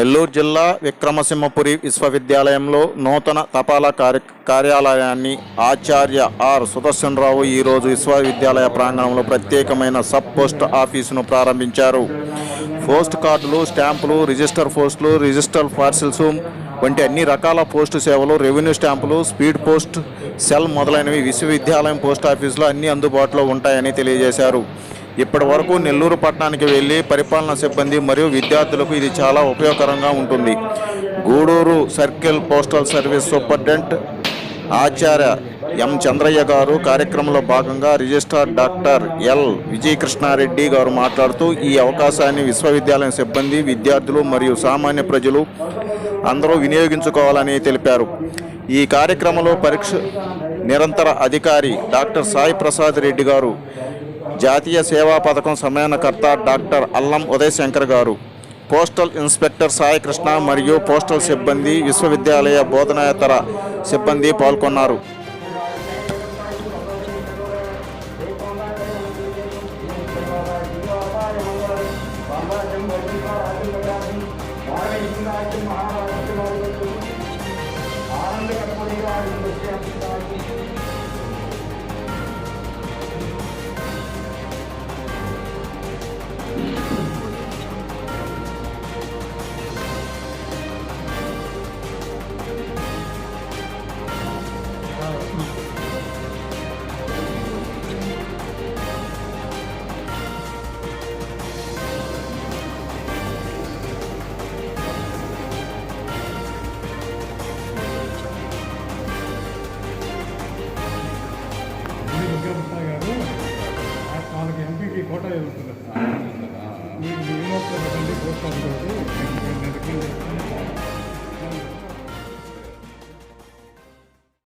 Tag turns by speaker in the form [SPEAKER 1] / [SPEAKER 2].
[SPEAKER 1] నెల్లూరు జిల్లా విక్రమసింహపురి విశ్వవిద్యాలయంలో నూతన తపాలా కార్యాలయాన్ని ఆచార్య ఆర్ సుదర్శనరావు ఈరోజు విశ్వవిద్యాలయ ప్రాంగణంలో ప్రత్యేకమైన సబ్ పోస్ట్ ఆఫీసును ప్రారంభించారు. పోస్ట్ కార్డులు, స్టాంపులు, రిజిస్టర్ పోస్టులు, రిజిస్టర్ పార్సిల్స్ వంటి అన్ని రకాల పోస్టు సేవలు, రెవెన్యూ స్టాంపులు, స్పీడ్ పోస్ట్, సెల్ మొదలైనవి విశ్వవిద్యాలయం పోస్ట్ ఆఫీసులో అన్ని అందుబాటులో ఉంటాయని తెలియజేశారు. ఇప్పటి వరకు నెల్లూరు పట్టణానికి వెళ్లి పరిపాలనా సిబ్బంది మరియు విద్యార్థులకు ఇది చాలా ఉపయోగకరంగా ఉంటుంది. Gudur circle postal service superintendent Acharya M Chandraiah గారు కార్యక్రమంలో భాగంగా రిజిస్ట్రార్ డాక్టర్ ఎల్ విజయకృష్ణారెడ్డి గారు మాట్లాడుతూ ఈ అవకాశాన్ని విశ్వవిద్యాలయం సిబ్బంది, విద్యార్థులు మరియు సామాన్య ప్రజలు అందరూ వినియోగించుకోవాలని తెలిపారు. ఈ కార్యక్రమంలో పరీక్ష నిరంతర అధికారి డాక్టర్ సాయి ప్రసాద్ రెడ్డి గారు, జాతీయ సేవా పథకం సమన్వయకర్త డాక్టర్ అల్లం ఉదయశంకర్ గారు, పోస్టల్ ఇన్స్పెక్టర్ సాయి కృష్ణ మరియు పోస్టల్ సిబ్బంది, విశ్వవిద్యాలయ బోధనేతర సిబ్బంది పాల్గొన్నారు.
[SPEAKER 2] వాళ్ళకి ఎంపీకి కోట వెళ్తుంది. మీకు పోస్ట్ ఆఫీస్